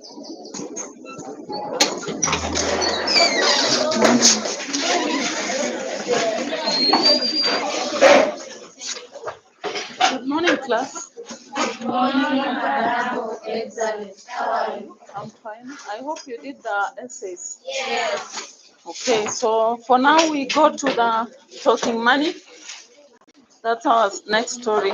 Good morning, class. Good morning, Madam. Excellent. How are you? I'm fine. I hope you did the essays. Yes. Okay, so for now we go to the talking money. That's our next story.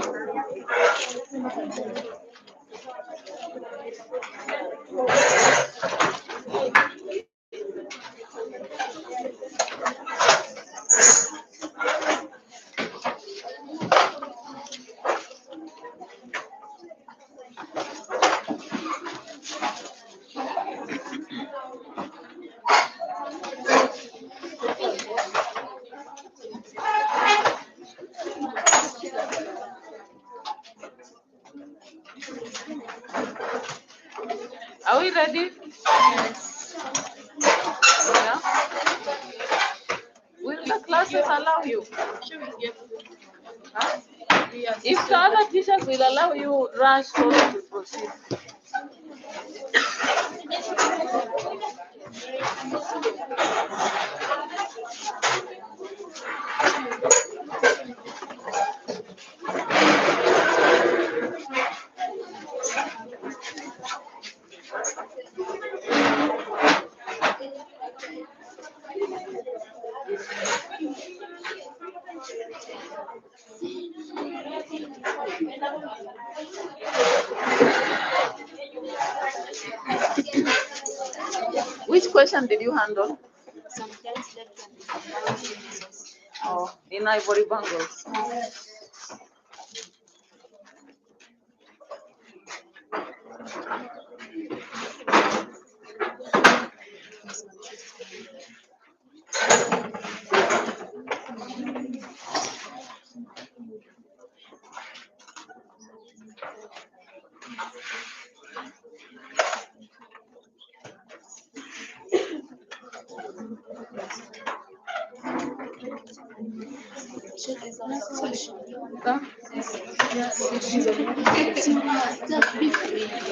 Are we ready? Yes. Yeah. Will the classes allow you? Huh? If the other teachers will allow you, rush so that we proceed. Which question did you handle? Oh, in Ivory Bangles.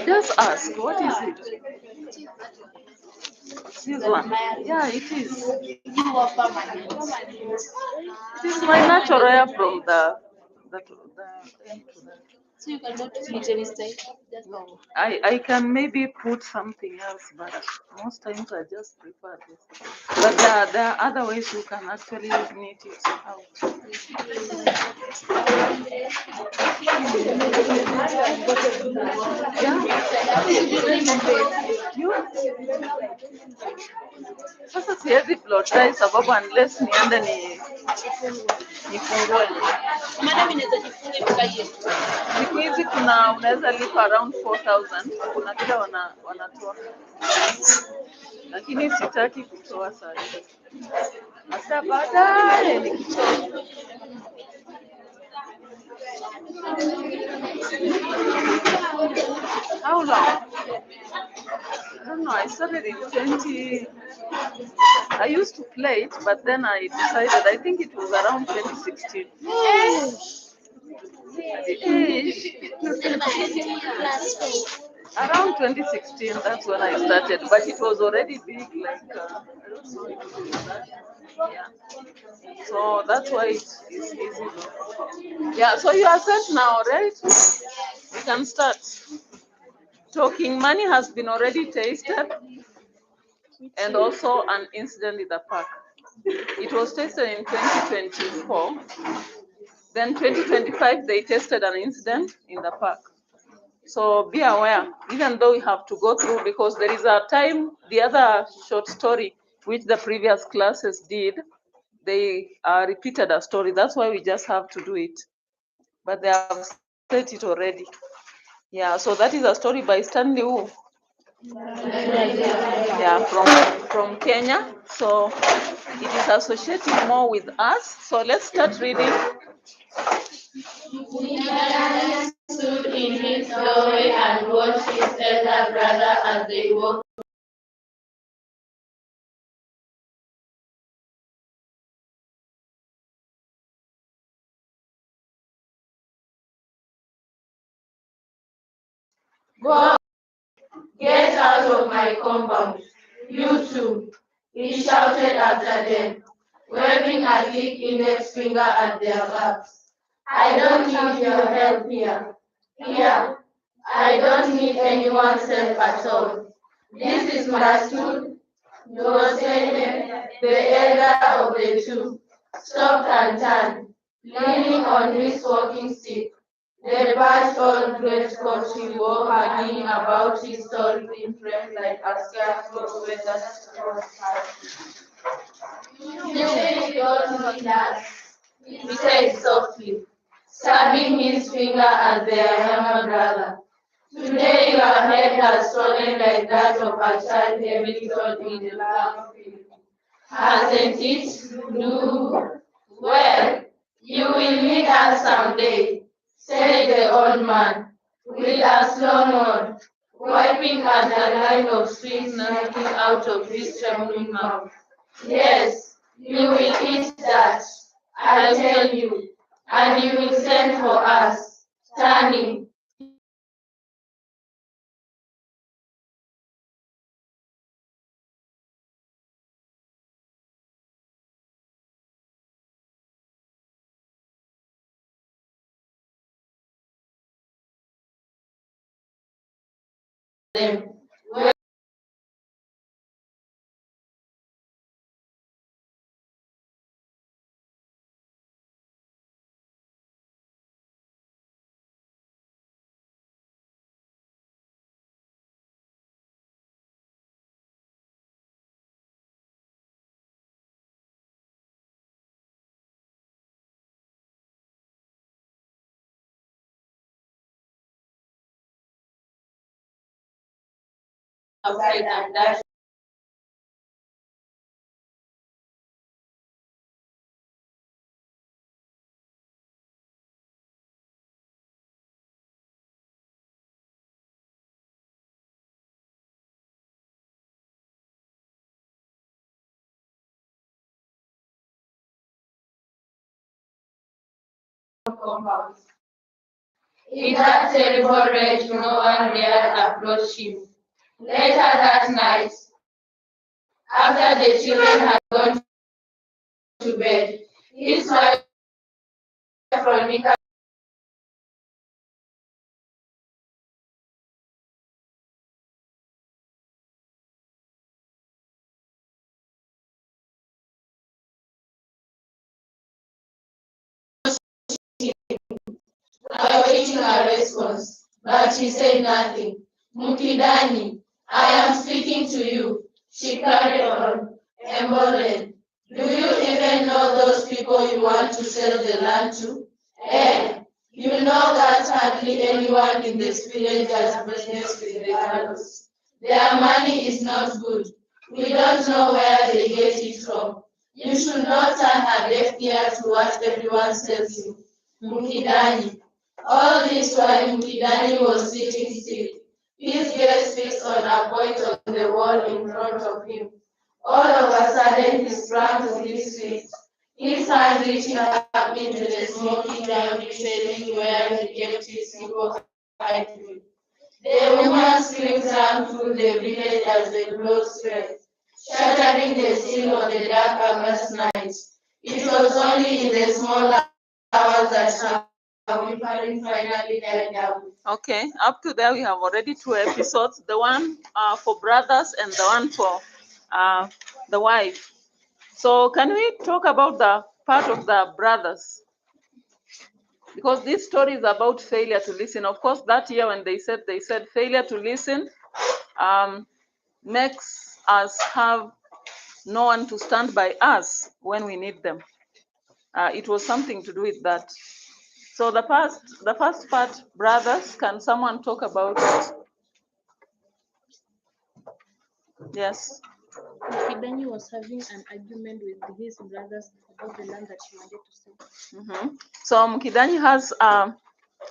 Just ask, what is it? This one. Yeah, it is. It is my natural hair from the end to the. So you cannot change any style? No, I can maybe put something else, but most times I just prefer this. But there are other ways you can actually knit it out. You? Sasa siwezi plotrai sababu unless niende nifungue. Madam inaweza jifunga ikaie. Siku hizi unaweza lipa around 4,000. Kuna vile wanatoa, lakini sitaki kutoa saa hii. Hata baadaye nikichoka. How long? I don't know. I started in 20. I used to play it, but then I decided. I think it was around 2016. Around 2016, that's when I started, but it was already big. Like I don't know if it was that. Yeah. So that's why it's easy. Yeah. So you are set now, right? We can start. Talking money has been already tasted, and also an incident in the park. It was tested in 2024. Then 2025, they tested an incident in the park. So be aware, even though we have to go through, because there is a time, the other short story which the previous classes did, they repeated a story. That's why we just have to do it. But they have said it already. Yeah, so that is a story by Stanley Wu. Yeah, from Kenya. So it is associated more with us. So let's start reading. Daniel stood in his doorway and watched his elder brother as they walked. Go, get out my compound. You too, he shouted after them, waving a thick index finger at their backs. I don't need your help here. Here, I don't need anyone's help at all. This is Masood, Joseph, the elder of the two, stopped and turned, leaning on his walking stick, the patched old greatcoat he wore hanging about his tall thin frame like a scarecrow feathers across his You really don't need us, he said softly, stabbing his finger at their younger brother. Today your head has swollen like that of a child heavily taught in the love field. Hasn't it? No. Well, you will meet us someday, said the old man, with a slow nod, wiping at the line of sweat snacking out of his trembling mouth. Yes, you will eat that, I'll tell you, and you will send for us, turning. Them. Outside and dash. Compounds. In that terrible rage, no one dared approach him. Later that night, after the children had gone to bed, his wife Veronica awaiting a response, but he said nothing. Mukidani, I am speaking to you. She carried on, emboldened. Do you even know those people you want to sell the land to? Eh, you know that hardly anyone in this village does business with the girls. Their money is not good. We don't know where they get it from. You should not turn a deaf ear to what everyone tells you. Mukidani. All this while Mukidani was sitting still, his gaze fixed on a point on the wall in front of him. All of a sudden he sprang to his feet, his hand reaching up into the smoky ground shading where he kept his simple hide. The woman's screams rang through the village as the glow spread, shattering the still of the dark August night. It was only in the small hours that her whimpering finally died down. Okay, up to there we have already 2 episodes. The one for brothers and the one for the wife. So can we talk about the part of the brothers? Because this story is about failure to listen. Of course, that year when they said failure to listen makes us have no one to stand by us when we need them. It was something to do with that. So the first part, brothers, can someone talk about it? Yes. Mukidani was having an argument with his brothers about the land that he wanted to sell. So Mukidani has a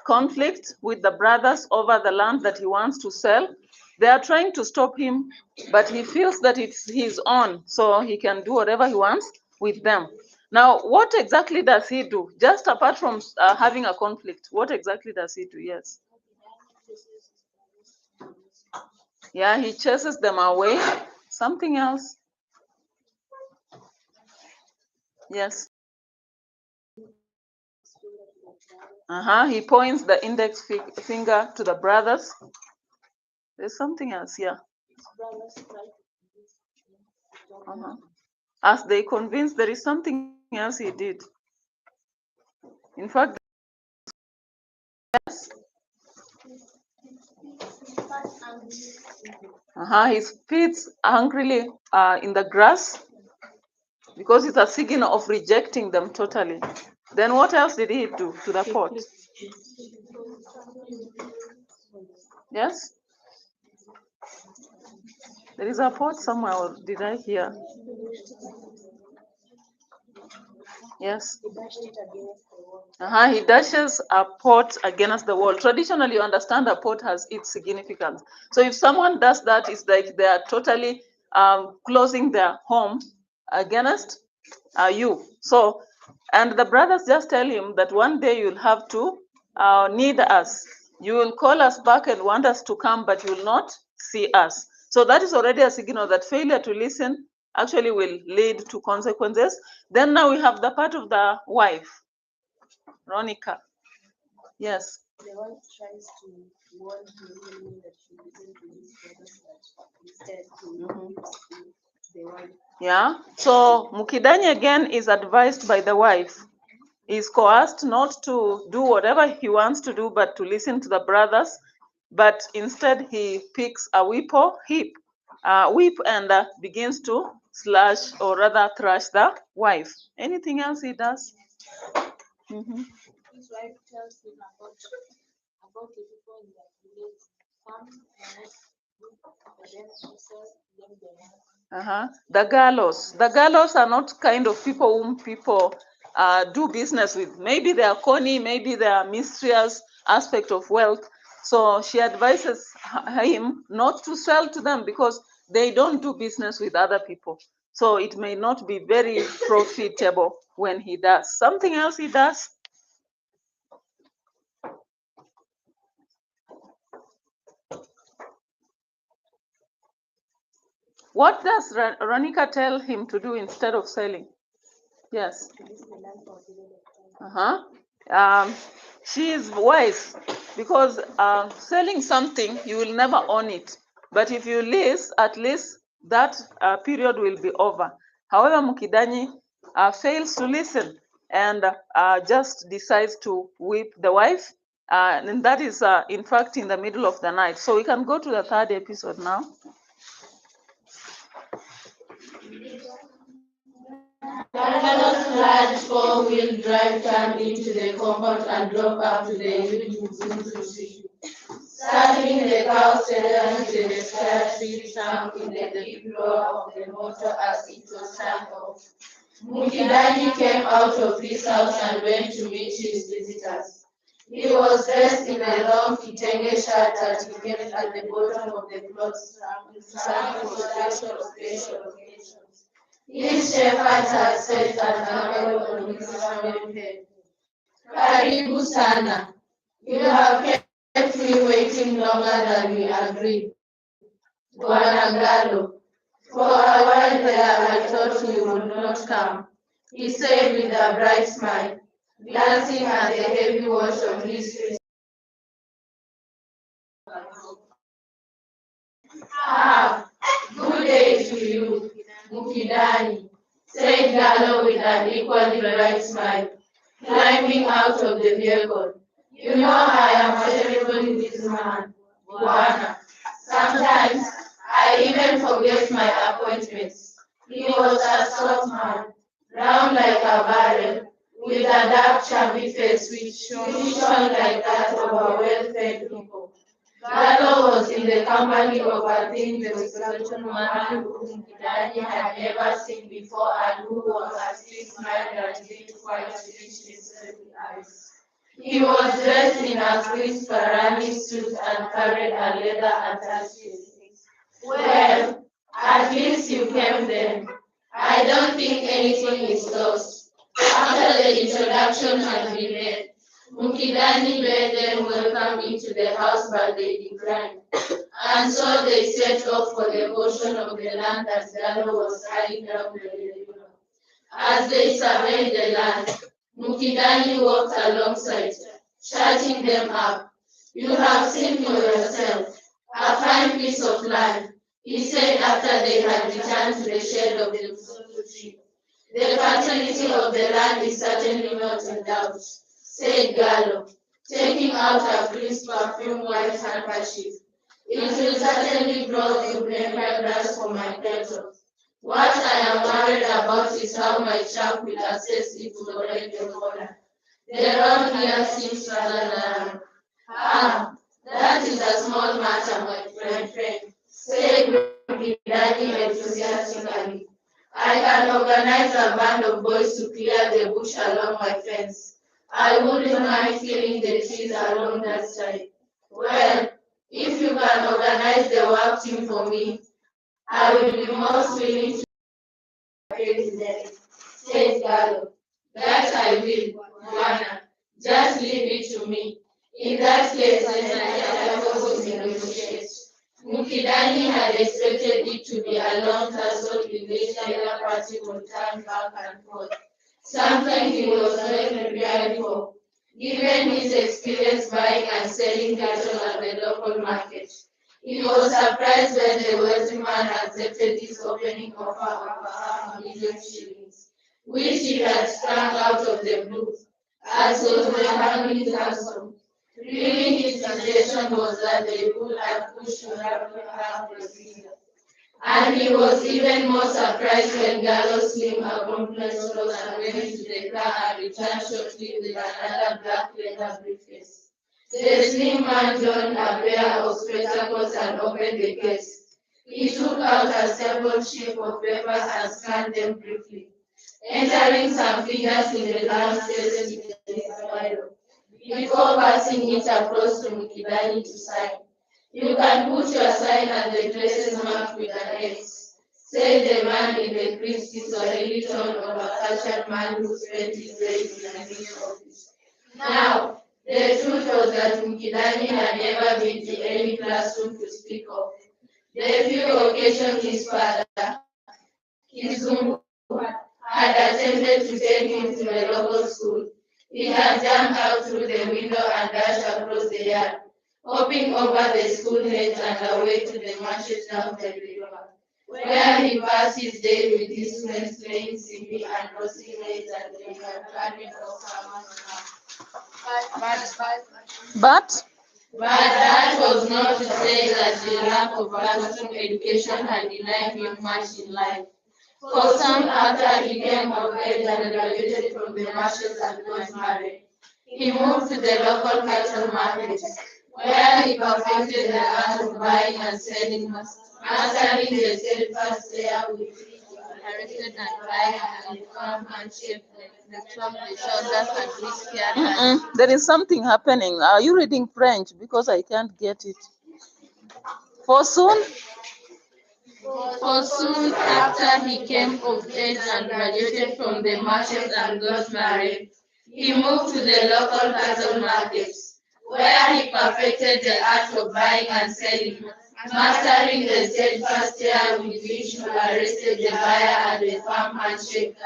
conflict with the brothers over the land that he wants to sell. They are trying to stop him, but he feels that it's his own, so he can do whatever he wants with them. Now, what exactly does he do? Just apart from having a conflict, what exactly does he do? Yes. Yeah, he chases them away. Something else. Yes. He points the index finger to the brothers. There's something else, yeah. As they convince, there is something else he did. In fact, yes. He spits angrily in the grass because it's a signal of rejecting them totally. Then what else did he do to the pot? Yes? There is a pot somewhere, or did I hear? Yes. He dashes a pot against the wall. Traditionally, you understand a pot has its significance. So if someone does that, it's like they are totally closing their home against you. So, and the brothers just tell him that one day you'll have to need us. You will call us back and want us to come, but you will not see us. So that is already a signal that failure to listen actually will lead to consequences. Then now we have the part of the wife, Ronica. Yes. The wife tries to warn him that she listen to his brothers, but instead he believes the wife. Yeah. So Mukidani again is advised by the wife. He's coerced not to do whatever he wants to do, but to listen to the brothers. But instead, he picks a whip and begins to slash, or rather thrash, the wife. Anything else he does? His wife tells him about the people in the village, some but then also blame them. The gallows. The gallows are not kind of people whom people do business with. Maybe they are conny, maybe they are mysterious aspect of wealth. So she advises him not to sell to them because they don't do business with other people. So it may not be very profitable when he does. Something else he does? What does Ronica tell him to do instead of selling? Yes. She is wise because selling something, you will never own it. But if you lease, at least that period will be over. However, Mukidani fails to listen and just decides to whip the wife. And that is, in fact, in the middle of the night. So we can go to the third episode now. Carlos' large four-wheel drive turned into the compound and drove up to the huge Mzuzu tree. Starting the car steadily to the square tree sunk in the deep roar of the motor as it was turned off. Mukidani came out of his house and went to meet his visitors. He was dressed in a long kitenge shirt that he kept at the bottom of the clothes strap for special occasions. His shepherd had set an apple on his rounded head. Karibu sana. You have kept me waiting longer than we agreed. Bwana Gallo. For a while there I thought you would not come, he said with a bright smile, glancing at the heavy watch on his wrist. Good day to you, Mukidani, said Gallo with an equally bright smile, climbing out of the vehicle. You know I am terrible with this man, Bwana. Sometimes I even forget my appointments. He was a short man, round like a barrel, with a dark chubby face which shone like that of a well-fed people. Gallo was in the company of a thin, versatile man whom Mukidani had never seen before and who was a still smile that didn't quite reach his sleepy eyes. He was dressed in a crisp Karani suit and carried a leather attaché. Well, at least you came then. I don't think anything is lost. After the introduction has been made, Mukidani bade them welcome into the house, but they declined. And so they set off for the portion of the land that Gallo was hiding down by the river. As they surveyed the land, Mukidani walked alongside, shutting them up. "You have seen for yourself a fine piece of land," he said after they had returned to the shade of the mzuzu tree. "The fertility of the land is certainly not in doubt," said Gallo, taking out a crisp perfumed white handkerchief. "It will certainly grow good napier grass for my cattle. What I am worried about is how my chap will access it to collect the corner. The road here seems rather narrow." "Ah, that is a small matter, my friend," said Mukidani enthusiastically. "I can organize a band of boys to clear the bush along my fence. I wouldn't mind killing the trees along that side." "Well, if you can organize the work team for me, I will be most willing to participate in them," said Gallo. "That I will, Bwana. Just leave it to me. In that case, then I can afford to negotiate." Mukidani had expected it to be a long tussle in which either party would turn back and forth, something he was not prepared for, given his experience buying and selling cattle at the local market. He was surprised when the wealthy man accepted his opening offer of $500,000, which he had sprung out of the blue, as was the hanging ransom. Really, his suggestion was that they could have pushed to have the figure. And he was even more surprised when Gallo slim accomplice rose and went into the car and returned shortly with another black leather briefcase. The slim man donned a pair of spectacles and opened the case. He took out a stapled sheaf of papers and scanned them briefly, entering some figures in the blank spaces in the spiral, before passing it across to Mukidani to sign. "You can put your sign at the places marked with an X," said the man in the crispy Swahili tone of a cultured man who spent his days in a news office. Now, the truth was that Mukidani had never been to any classroom to speak of. The few occasions his father, Kizungu, had attempted to take him to the local school, he had jumped out through the window and dashed across the yard, hopping over the school hedge and away to the marshes down the river, where he passed his day with his friends playing simbi and roasting maize at the garden of farmers' But But that was not to say that the lack of classroom education had denied him much in life. For soon after he came of age and graduated from the marshes and got married, he moved to the local cattle market, where he perfected the art of buying and selling, mastering the steadfast air with which he arrested and buying and the firm handshake, the chop, the shoulders, and whiskey. there is something happening. Are you reading French? Because I can't get it. For soon? For soon after he came of age and graduated from the marshes and got married, he moved to the local cattle markets, where he perfected the art of buying and selling, mastering the steadfast air with which he arrested the buyer and the firm handshake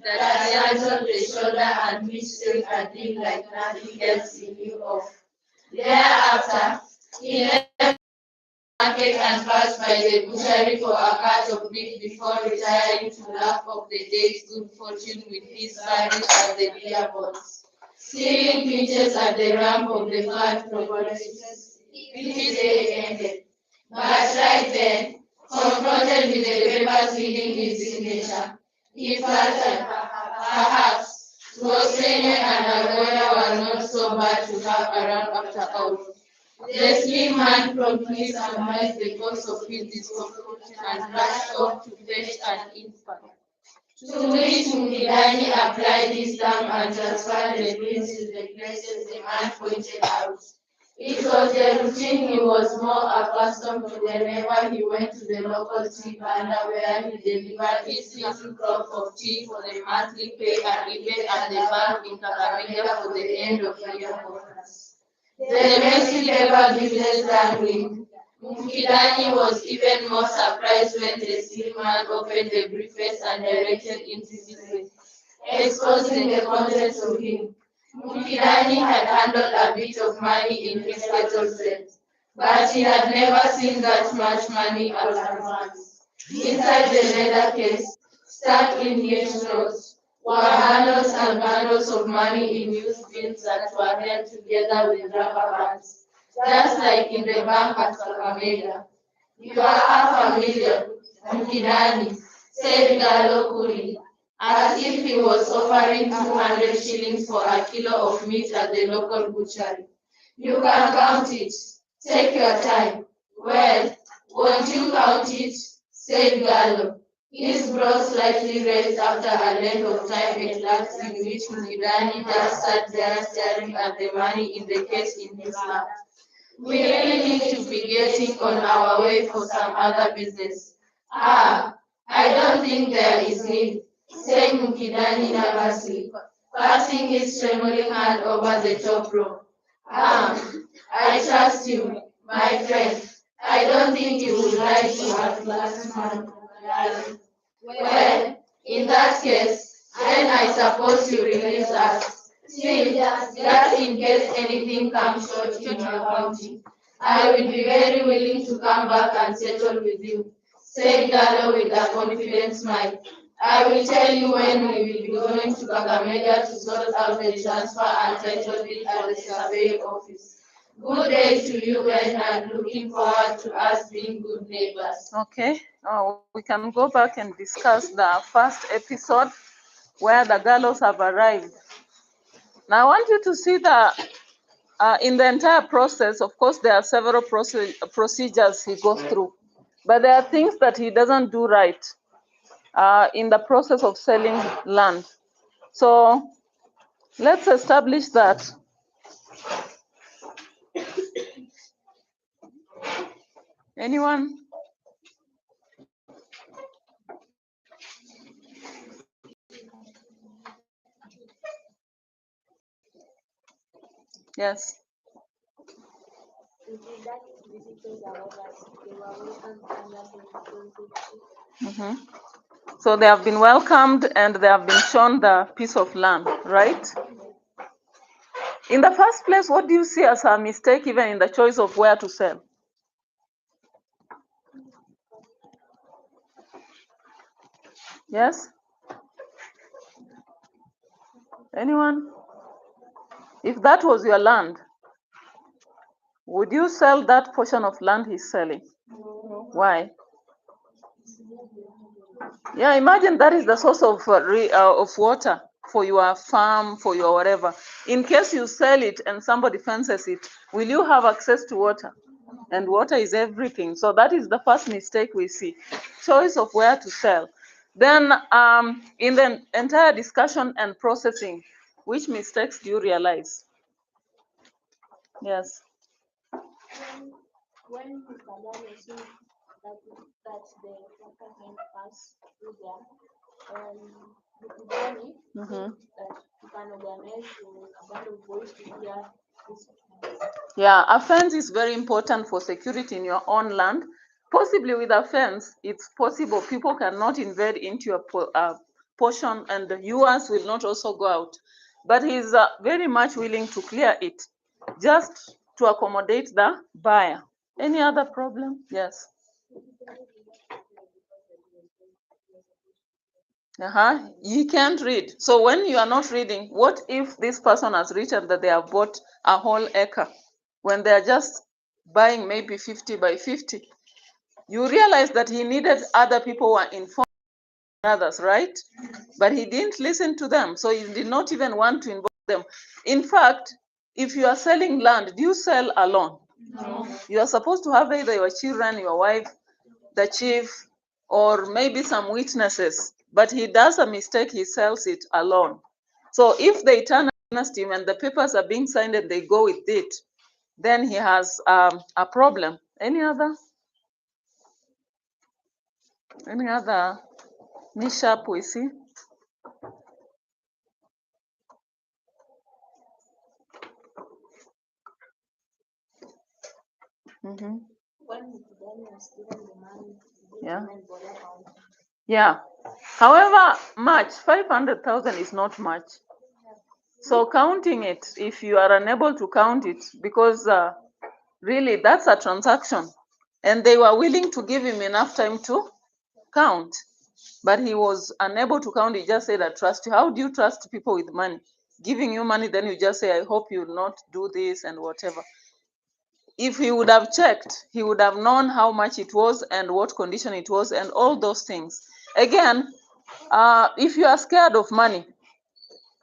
that settled the shoulder and which stayed a deal like nothing else he knew of. Thereafter, he left market and passed by the butchery for a cut of meat before retiring to laugh off the day's good fortune with his buddies at the beer boards, stealing pinches at the ramp of the fat properties. His day ended. But right then, confronted with the papers reading his signature, he felt that perhaps Rosene and Agoya were not so bad to have around after all. The slim man promptly surmised the cause of his discomfort and rushed off to fetch an infant, to which Mukidani applied his thumb and transferred the prince to the places the man pointed out. It was a routine he was more accustomed to whenever he went to the local tea banda where he delivered his little crop of tea for the monthly pay and even at the bank in Kakamega for the end of year bonus. The messy paper business dangling. Mukidani was even more surprised when the steel man opened the briefcase and directed into his way, exposing the contents of him. Mukidani had handled a bit of money in his cattle set, but he had never seen that much money all at once. Inside the leather case, stuck in huge notes, were bundles and bundles of money in used bills that were held together with rubber bands, just like in the bank at Kakamega. You are half a million, Mukidani, said Gallo coolly, as if he was offering 200 shillings for a kilo of meat at the local butchery. You can count it. Take your time. Well, won't you count it? Said Gallo, his brow slightly raised after a length of time elapsed in which Mukidani just sat there staring at the money in the case in his lap. We really need to be getting on our way for some other business. Ah, I don't think there is need, said Mukidani nervously, passing his trembling hand over the top rope. I trust you, my friend. I don't think you would like to have last man. Well, in that case, then I suppose you release us. Still, just in case anything comes short in your county, I will be very willing to come back and settle with you, said Gallo with a confident smile. I will tell you when we will be going to Kakamega to sort out the transfer and title deed at the survey office. Good day to you guys and looking forward to us being good neighbors. Okay, we can go back and discuss the first episode where the Gallos have arrived. Now I want you to see that in the entire process, of course, there are several procedures he goes through, but there are things that he doesn't do right in the process of selling land. So let's establish that. Anyone? Yes. Mukidani's visitors arrived. They were welcomed under the Mm-hmm. So they have been welcomed and they have been shown the piece of land, right? In the first place, what do you see as a mistake even in the choice of where to sell? Yes? Anyone? If that was your land, would you sell that portion of land he's selling? Why? Yeah, imagine that is the source of water for your farm, for your whatever. In case you sell it and somebody fences it, will you have access to water? And water is everything. So that is the first mistake we see. Choice of where to sell. Then in the entire discussion and processing, which mistakes do you realize? Yes. When Mr. Gallo saw that the water hand passed through there, Mukidani think that you can organize a band of boys to clear this fence. Yeah, a fence is very important for security in your own land. Possibly with a fence, it's possible people cannot invade into your portion and yours will not also go out. But he's very much willing to clear it just to accommodate the buyer. Any other problem? Yes. You can't read. So when you are not reading, what if this person has written that they have bought a whole acre when they are just buying maybe 50 by 50? You realize that he needed other people who are informed others, right? But he didn't listen to them. So he did not even want to involve them. In fact, if you are selling land, do you sell alone? No. You are supposed to have either your children, your wife, the chief, or maybe some witnesses. But he does a mistake, he sells it alone. So if they turn against him and the papers are being signed and they go with it, then he has a problem. Any other mishap we see? Mm-hmm. When Mukidani was given the money, he Yeah. didn't bother counting. Yeah. However much, 500,000 is not much. So counting it, if you are unable to count it, because really that's a transaction, and they were willing to give him enough time to count, but he was unable to count. He just said, I trust you. How do you trust people with money? Giving you money, then you just say, I hope you will not do this and whatever. If he would have checked, he would have known how much it was and what condition it was and all those things. Again, if you are scared of money,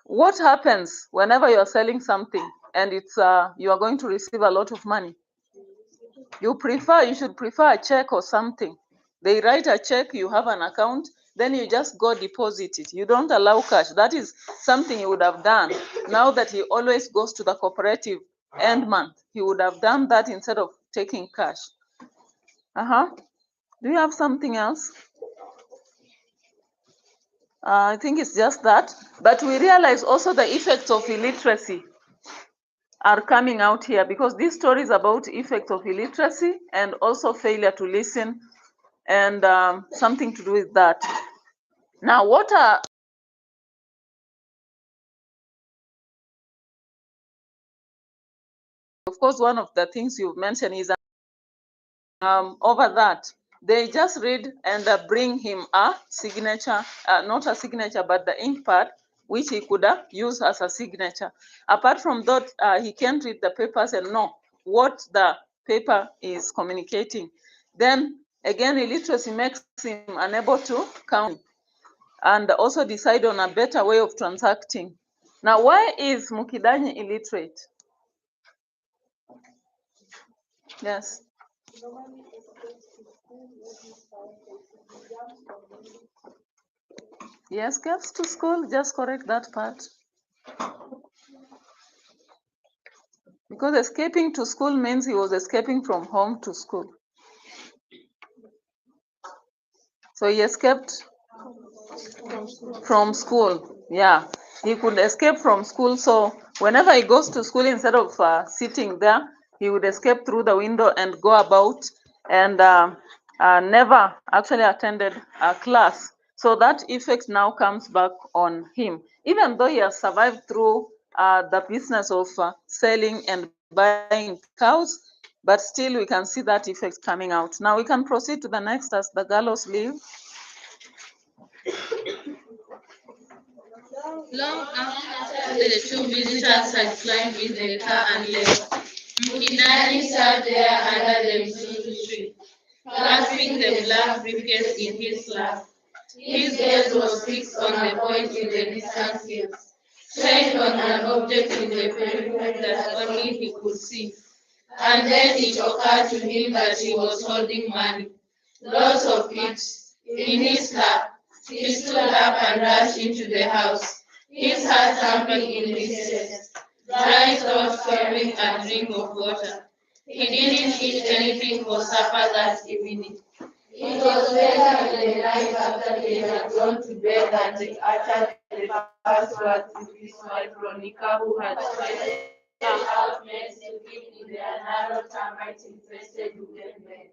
what happens whenever you are selling something and it's you are going to receive a lot of money? You should prefer a check or something. They write a check, you have an account, then you just go deposit it. You don't allow cash. That is something he would have done. Now that he always goes to the cooperative end month, he would have done that instead of taking cash. Do you have something else? I think it's just that. But we realize also the effects of illiteracy are coming out here, because this story is about effects of illiteracy and also failure to listen, and something to do with that. Now, what are of course one of the things you've mentioned is over that they just read and bring him a signature, not a signature but the ink pad, which he could use as a signature. Apart from that, he can't read the papers and know what the paper is communicating. Then again, illiteracy makes him unable to count and also decide on a better way of transacting. Now, why is Mukidani illiterate? Yes. Normally escapes to school with his parents. He jumps from building. Yes, gets to school, just correct that part. Because escaping to school means he was escaping from home to school. So he escaped from school. Yeah, he could escape from school. So whenever he goes to school, instead of sitting there, he would escape through the window and go about, and never actually attended a class. So that effect now comes back on him. Even though he has survived through the business of selling and buying cows, but still we can see that effect coming out. Now we can proceed to the next as the gallows leave. Long after the two visitors had climbed in the car and left, Mukidani sat there under the mzuzu tree, clasping the black briefcase in his lap. His gaze was fixed on a point in the distant hills, trained on an object in the periphery that only he could see. And then it occurred to him that he was holding money, lots of it, in his lap. He stood up and rushed into the house, his heart thumping in his chest, dry thoughts craving a drink of water. He didn't eat anything for supper that evening. It was later in the night after they had gone to bed that he uttered the first words to his wife Veronica, who had pointed out men sleeping in their narrow termite-infested wooden bed.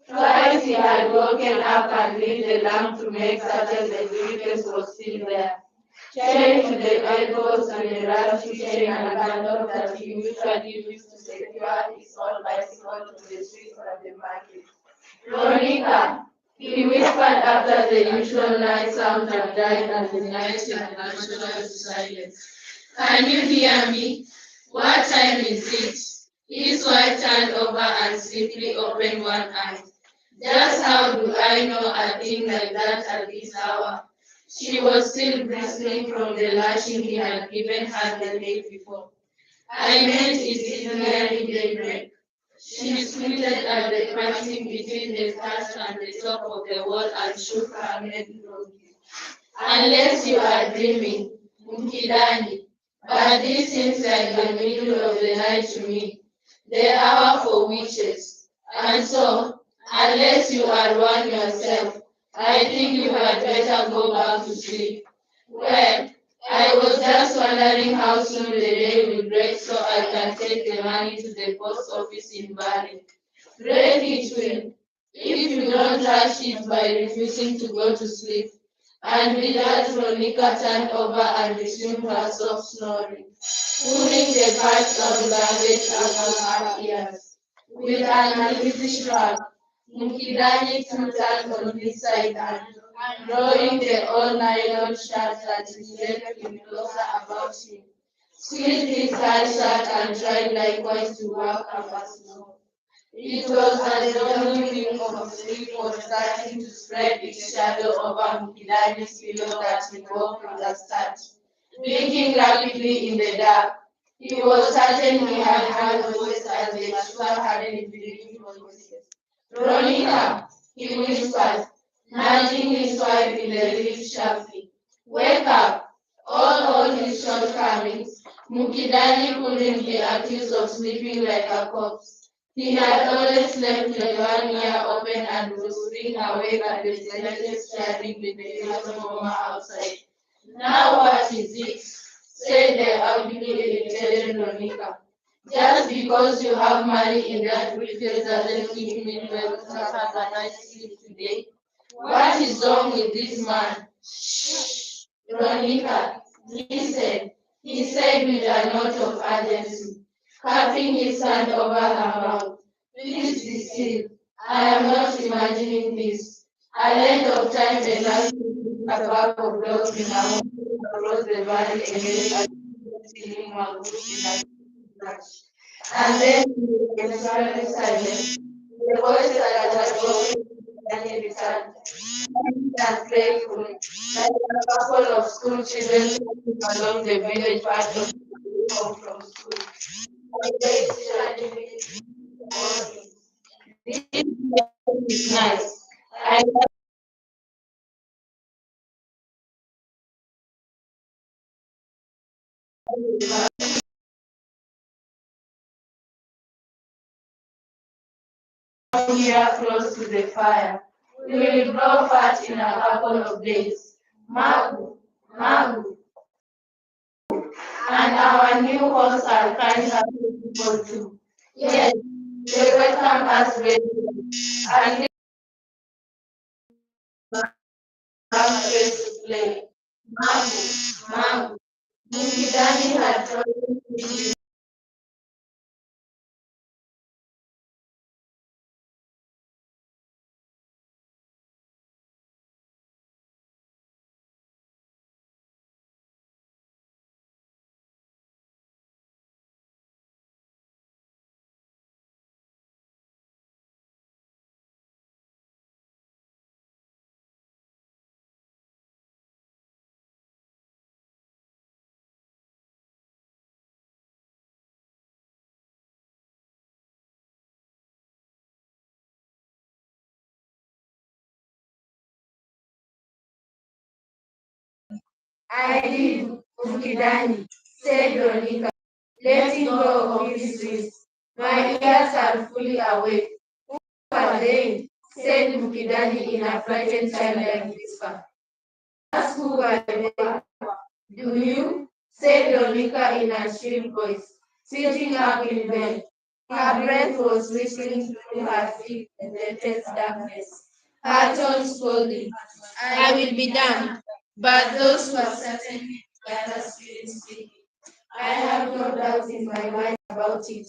Twice he had woken up and lit the lamp to make certain the briefcase was still there, chained to the elbows and a rusty chain and bundle that he usually used to secure his old bicycle to the streets of the market. Veronica, he whispered after the usual night sound had died and the night had naturalized to silence. Can you hear me? What time is it? His wife turned over and simply opened one eye. Just how do I know a thing like that at this hour? She was still bristling from the lashing he had given her the day before. I meant it is nearly daybreak. She squinted at the passing between the thatch and the top of the wall and shook her head wrongly. Unless you are dreaming, Mukidani. But this seems like the middle of the night to me. the hour for witches. And so, unless you are one yourself, I think you had better go back to sleep. Well, I was just wondering how soon the day will break so I can take the money to the post office in Bali. Break it will, if you don't rush it by refusing to go to sleep. And with that, Veronica turned over and resumed her soft snoring, pulling the parts of luggage out of her ears. With an uneasy shrug, Mukidani turned on his side and, drawing the old nylon shirt that his left him closer about him, squeezed his hand shut and tried likewise to work up a snore. It was as the dawning wing of sleep was starting to spread its shadow over Mukidani's pillow that he woke with a start. Blinking rapidly in the dark, he was certain he had heard voices as they sure hadn't believed voices. Veronica, he whispered, nudging his wife in the ribs sharply. Wake up! All his shortcomings, Mukidani couldn't be accused of sleeping like a corpse. He had always slept with one ear open and was being awake at the slightest stirring with the little warmer outside. Now what is it? Said the audibly irritated Veronica. Just because you have money in that briefcase doesn't mean you will not have a nice sleep today. What is wrong with this man? Shh, Veronica, listen, he said with a note of urgency, cupping his hand over her mouth. Please be still. I am not imagining this. A length of time enough to put a pack of dogs in a mountain across the valley against a ceiling mongoose in a flash. And then the entirely silent. The voices that had spoken suddenly returned, and playful, like a couple of school children walking along the village path of home from school. The day is morning. This is nice. I come here close to the fire. We will grow fat in a couple of days. Magu, Magu, and our new hosts are kind hearted people too. Yes, they welcome us readily, and they have space to play. Magu, Magu. Mukidani had promised I did, Mukidani, said Veronica, letting go of his wrist. My ears are fully awake. Who are they? Said Mukidani in a frightened childlike whisper. Ask who are they? Do you? Said Veronica in a shrill voice, sitting up in bed. Her breath was whistling through her thick and dense darkness. Her tones scolding. I will be damned, but those were certainly other spirits speaking. I have no doubt in my mind about it.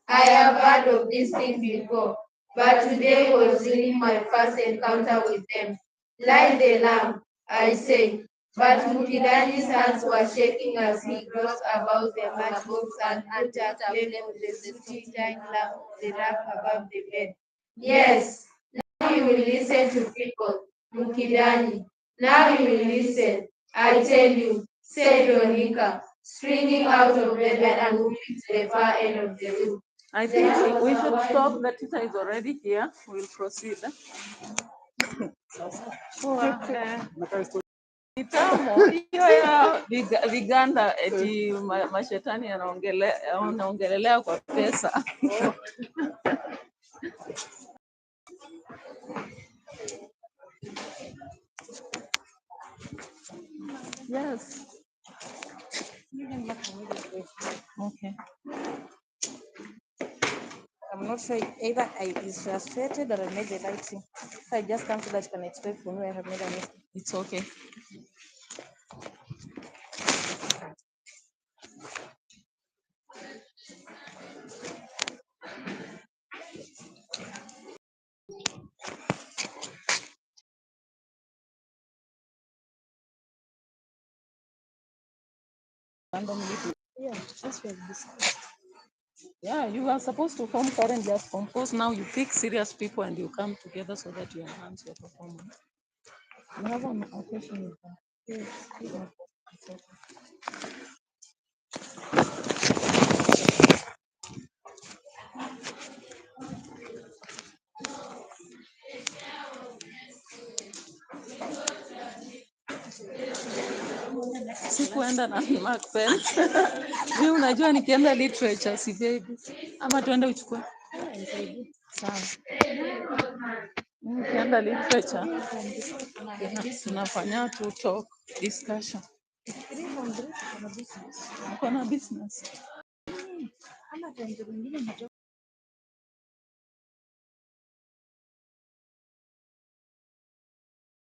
I have heard of these things before, but today was really my first encounter with them. Light the lamp, I say. But Mukidani's hands were shaking as he groped about the matchbox and put a flame on the sooty giant lamp on the rack above the bed. Yes, now you will listen to people, Mukidani. Now you will listen. I tell you, said Veronica, springing out of bed and moving to the far end of the room. I think we should stop. The teacher is already here. We'll proceed. Kitambo hiyo ya Viganda eti mashetani yanaongelelea kwa pesa. Yes. Okay. I'm not sure either I is frustrated or I made the right thing. So I just come so that you can explain for me I have made a mistake. It's okay. Yeah, that's what this is. Yeah, you are supposed to form current just compose. Now you pick serious people and you come together so that you enhance your performance. You have a question with that. Yes. It's okay. Sikuenda na Mark Pen. Mimi unajua nikienda literature sibebi. Ama tuende uchukue. Sawa. Nikienda literature tunafanya tu talk discussion. Uko na business. Ama time zingine